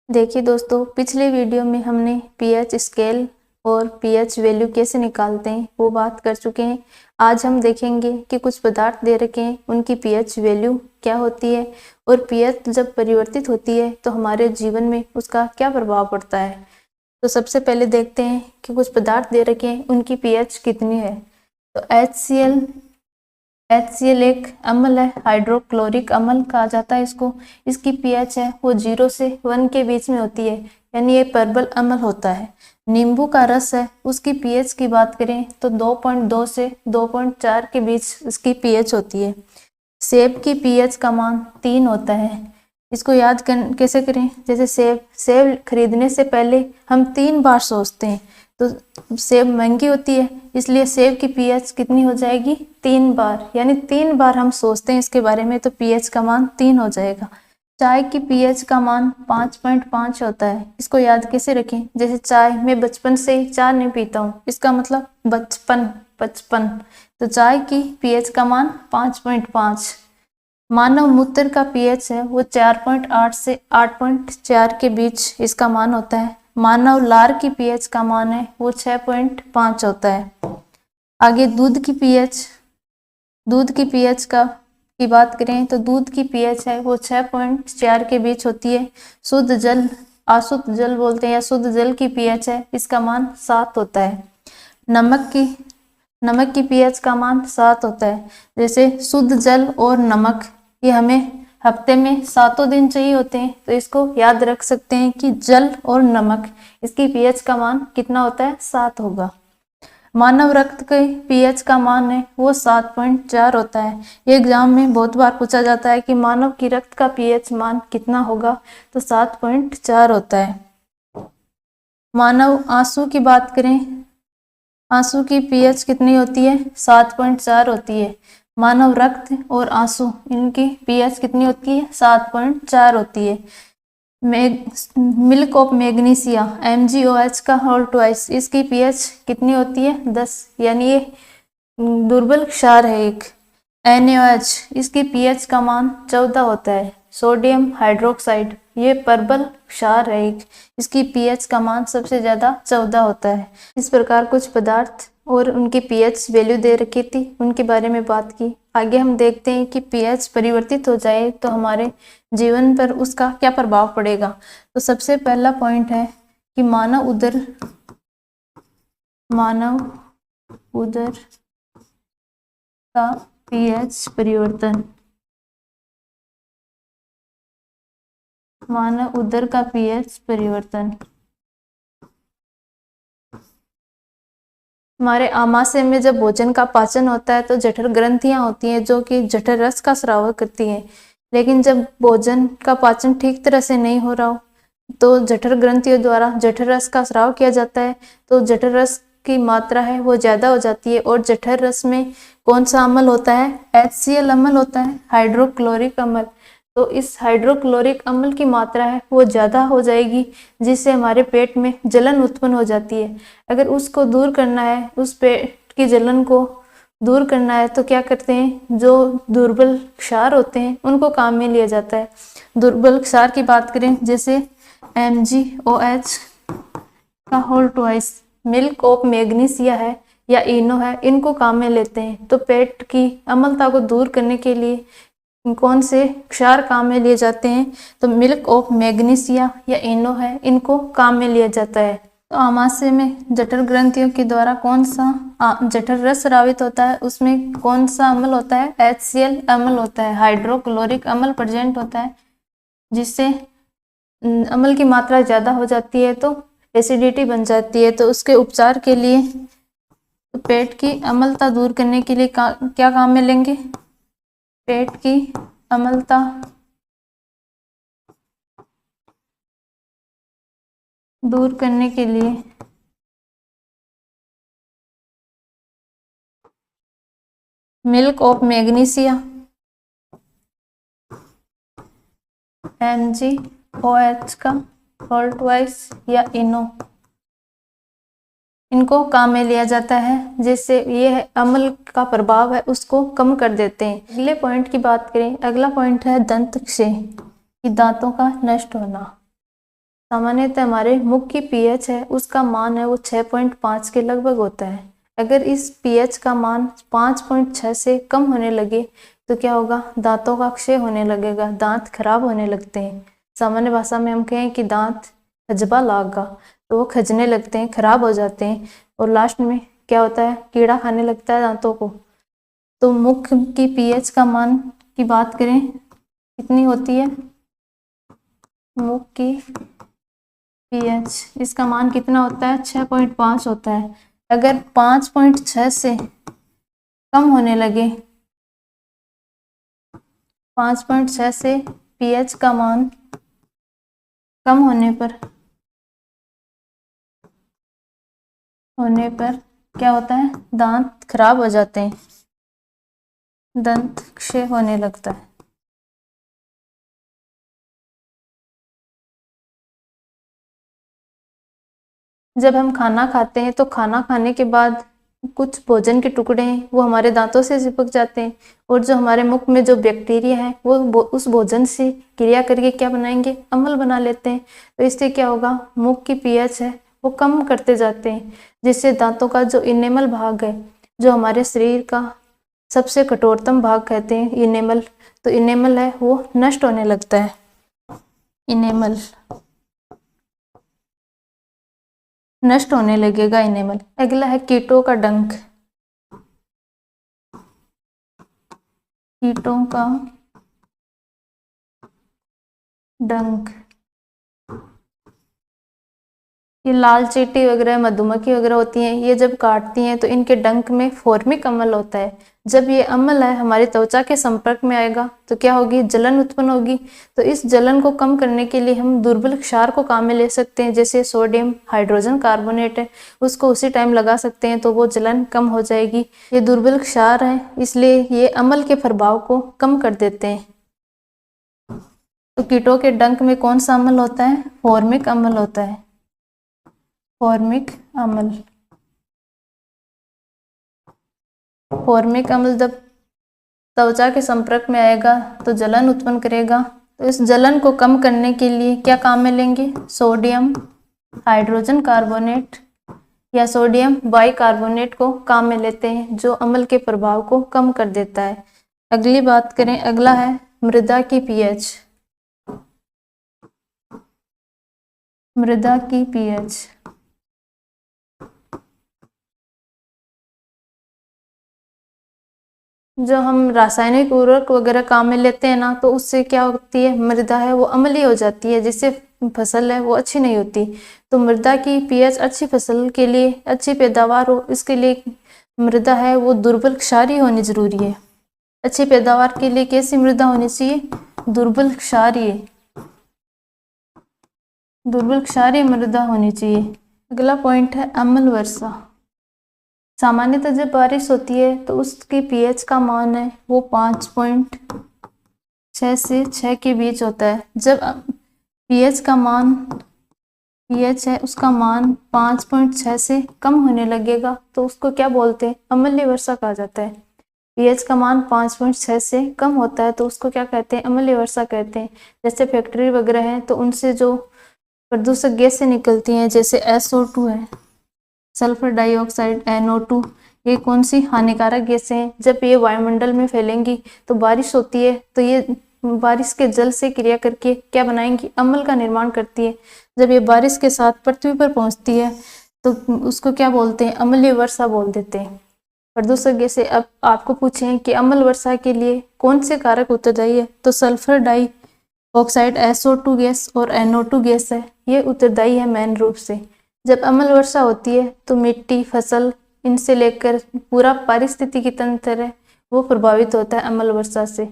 देखिए दोस्तों, पिछले वीडियो में हमने पीएच स्केल और पीएच वैल्यू कैसे निकालते हैं वो बात कर चुके हैं। आज हम देखेंगे कि कुछ पदार्थ दे रखे हैं, उनकी पीएच वैल्यू क्या होती है और पीएच जब परिवर्तित होती है तो हमारे जीवन में उसका क्या प्रभाव पड़ता है। तो सबसे पहले देखते हैं कि कुछ पदार्थ दे रखे हैं, उनकी पीएच कितनी है। तो HCl एक अम्ल है, हाइड्रोक्लोरिक अम्ल कहा जाता है इसको। इसकी पीएच है वो 0 से 1 के बीच में होती है, यानी ये प्रबल अम्ल होता है। नींबू का रस है, उसकी पीएच की बात करें तो 2.2 से 2.4 के बीच इसकी पीएच होती है। सेब की पीएच का मान 3 होता है। इसको याद कैसे करें, जैसे सेब खरीदने से पहले हम 3 बार सोचते हैं, तो सेब महंगी होती है इसलिए सेब की पीएच कितनी हो जाएगी, 3 बार, यानी 3 बार हम सोचते हैं इसके बारे में तो पीएच का मान 3 हो जाएगा। चाय की पीएच का मान 5.5 होता है। इसको याद कैसे रखें, जैसे चाय, मैं बचपन से ही चाय नहीं पीता हूँ, इसका मतलब बचपन, तो चाय की पीएच का मान 5.5। मानव मूत्र का पीएच है वो 4.8 से 8.4 के बीच इसका मान होता है। मानव लार की पीएच का मान है वो 6.5 होता है। आगे दूध की पीएच की बात करें तो दूध की पीएच है वो 6.4 के बीच होती है। शुद्ध जल, अशुद्ध जल बोलते हैं, या शुद्ध जल की पीएच है, इसका मान 7 होता है। नमक की पीएच का मान 7 होता है। जैसे शुद्ध जल और नमक ये हमें हफ्ते में 7 दिन चाहिए होते हैं, तो इसको याद रख सकते हैं कि जल और नमक इसकी पीएच का मान कितना होता है, 7 होगा। मानव रक्त के पीएच का मान है वो 7.4 होता है। ये एग्जाम में बहुत बार पूछा जाता है कि मानव की रक्त का पीएच मान कितना होगा, तो 7.4 होता है। मानव आंसू की बात करें, आंसू की पीएच कितनी होती है, 7.4 होती है। मानव रक्त और आंसू इनकी पीएच कितनी होती है, 7.4 होती है। मिल्क ऑफ मैग्नीशिया MgOH का होल ट्वाइस, इसकी पीएच कितनी होती है, 10, यानी ये दुर्बल क्षार है एक। NaOH इसकी पीएच का मान 14 होता है। सोडियम हाइड्रोक्साइड ये प्रबल क्षार है एक, इसकी पीएच का मान सबसे ज्यादा 14 होता है। इस प्रकार कुछ पदार्थ और उनकी पीएच वैल्यू दे रखी थी, उनके बारे में बात की। आगे हम देखते हैं कि पीएच परिवर्तित हो जाए तो हमारे जीवन पर उसका क्या प्रभाव पड़ेगा। तो सबसे पहला पॉइंट है कि मानव उदर का पीएच परिवर्तन। मानव उदर का पीएच परिवर्तन हमारे आमाशय में जब भोजन का पाचन होता है तो जठर ग्रंथियां होती हैं जो कि जठर रस का स्राव करती हैं। लेकिन जब भोजन का पाचन ठीक तरह से नहीं हो रहा हो तो जठर ग्रंथियों द्वारा जठर रस का स्राव किया जाता है, तो जठर रस की मात्रा है वो ज्यादा हो जाती है। और जठर रस में कौन सा अम्ल होता है, HCl अम्ल होता है, हाइड्रोक्लोरिक अम्ल। तो इस हाइड्रोक्लोरिक अम्ल की मात्रा है वो ज़्यादा हो जाएगी, जिससे हमारे पेट में जलन उत्पन्न हो जाती है। अगर उसको दूर करना है, उस पेट की जलन को दूर करना है, तो क्या करते हैं, जो दुर्बल क्षार होते हैं उनको काम में लिया जाता है। दुर्बल क्षार की बात करें, जैसे MgOH का whole twice, milk of magnesia है या इनो है, इनको काम में लेते हैं। तो पेट की अम्लता को दूर करने के लिए कौन से क्षार काम में लिए जाते हैं, तो मिल्क ऑफ मैग्नीशिया या इनो है, इनको काम में लिया जाता है। तो आमाशय में जठर ग्रंथियों के द्वारा कौन सा जठर रस स्रावित होता है, उसमें कौन सा अम्ल होता है, HCl अम्ल होता है, हाइड्रोक्लोरिक अम्ल प्रेजेंट होता है, जिससे अम्ल की मात्रा ज़्यादा हो जाती है तो एसिडिटी बन जाती है। तो उसके उपचार के लिए तो पेट की अम्लता दूर करने के लिए क्या काम में लेंगे, पेट की अम्लता दूर करने के लिए मिल्क ऑफ मैग्नीशिया MgOH का होल ट्वाइस या इनो, इनको काम में लिया जाता है, जिससे ये अम्ल का प्रभाव है उसको कम कर देते हैं। अगले पॉइंट की बात करें, अगला पॉइंट है दंत क्षय, दांतों का नष्ट होना। सामान्यतः हमारे मुख की पीएच है उसका मान है वो 6.5 के लगभग होता है। अगर इस पीएच का मान 5.6 से कम होने लगे तो क्या होगा, दांतों का क्षय होने लगेगा, दांत खराब होने लगते हैं। सामान्य भाषा में हम कहें कि दांत खजबा लागा, तो वो खजने लगते हैं, खराब हो जाते हैं और लास्ट में क्या होता है, कीड़ा खाने लगता है दांतों को। तो मुख की पीएच का मान की बात करें कितनी होती है, मुख की पीएच इसका मान कितना होता है, 6.5 होता है। अगर 5.6 से कम होने लगे, 5.6 से पीएच का मान कम होने पर क्या होता है, दांत खराब हो जाते हैं, दंत क्षय होने लगता है। जब हम खाना खाते हैं तो खाना खाने के बाद कुछ भोजन के टुकड़े हैं वो हमारे दांतों से चिपक जाते हैं और जो हमारे मुख में जो बैक्टीरिया है वो उस भोजन से क्रिया करके क्या बनाएंगे, अम्ल बना लेते हैं। तो इससे क्या होगा, मुख की पीएच है वो कम करते जाते हैं, जिससे दांतों का जो इनेमल भाग है, जो हमारे शरीर का सबसे कठोरतम भाग कहते हैं इनेमल, तो इनेमल है वो नष्ट होने लगता है। इनेमल नष्ट होने लगेगा इनेमल। अगला है कीटों का डंक। कीटों का डंक, ये लाल चींटी वगैरह, मधुमक्खी वगैरह होती हैं, ये जब काटती हैं तो इनके डंक में फॉर्मिक अम्ल होता है। जब ये अम्ल है हमारी त्वचा के संपर्क में आएगा तो क्या होगी, जलन उत्पन्न होगी। तो इस जलन को कम करने के लिए हम दुर्बल क्षार को काम में ले सकते हैं, जैसे सोडियम हाइड्रोजन कार्बोनेट है उसको उसी टाइम लगा सकते हैं तो वो जलन कम हो जाएगी। ये दुर्बल क्षार है इसलिए ये अम्ल के प्रभाव को कम कर देते हैं। तो कीटों के डंक में कौन सा अम्ल होता है, फॉर्मिक अम्ल होता है, फॉर्मिक अम्ल। फॉर्मिक अम्ल जब त्वचा के संपर्क में आएगा तो जलन उत्पन्न करेगा। तो इस जलन को कम करने के लिए क्या काम में लेंगे, सोडियम हाइड्रोजन कार्बोनेट या सोडियम बाइकार्बोनेट को काम में लेते हैं, जो अम्ल के प्रभाव को कम कर देता है। अगली बात करें, अगला है मृदा की पीएच। मृदा की पीएच जो हम रासायनिक उर्वरक वगैरह काम में लेते हैं ना, तो उससे क्या होती है, मृदा है वो अम्लीय हो जाती है, जिससे फसल है वो अच्छी नहीं होती। तो मृदा की पीएच अच्छी फसल के लिए, अच्छी पैदावार हो इसके लिए मृदा है वो दुर्बल क्षारीय होनी जरूरी है। अच्छी पैदावार के लिए कैसी मृदा होनी चाहिए, दुर्बल क्षारीय, दुर्बल क्षारीय मृदा होनी चाहिए। अगला पॉइंट है अम्ल वर्षा। सामान्यतः जब बारिश होती है तो उसकी पीएच का मान है वो 5.6 से 6 के बीच होता है। जब पीएच का मान, पीएच है उसका मान 5.6 से कम होने लगेगा तो उसको क्या बोलते हैं, अम्लीय वर्षा कहा जाता है। पीएच का मान 5.6 से कम होता है तो उसको क्या कहते हैं, अम्लीय वर्षा कहते हैं। जैसे फैक्ट्री वगैरह है तो उनसे जो प्रदूषक गैसें निकलती हैं, जैसे SO2 है, सल्फर डाइऑक्साइड, NO2, ये कौन सी हानिकारक गैसें हैं। जब ये वायुमंडल में फैलेंगी तो बारिश होती है तो ये बारिश के जल से क्रिया करके क्या बनाएंगी, अम्ल का निर्माण करती है। जब ये बारिश के साथ पृथ्वी पर पहुंचती है तो उसको क्या बोलते हैं, अम्लीय वर्षा बोल देते हैं। प्रदूषक गैसें, अब आपको पूछें कि अम्ल वर्षा के लिए कौन से कारक उत्तरदायी है, तो सल्फर डाइऑक्साइड, SO2 गैस और NO2 गैस है, ये उत्तरदायी है मेन रूप से। जब अम्ल वर्षा होती है तो मिट्टी, फसल, इनसे लेकर पूरा पारिस्थितिकी तंत्र है वो प्रभावित होता है अम्ल वर्षा से।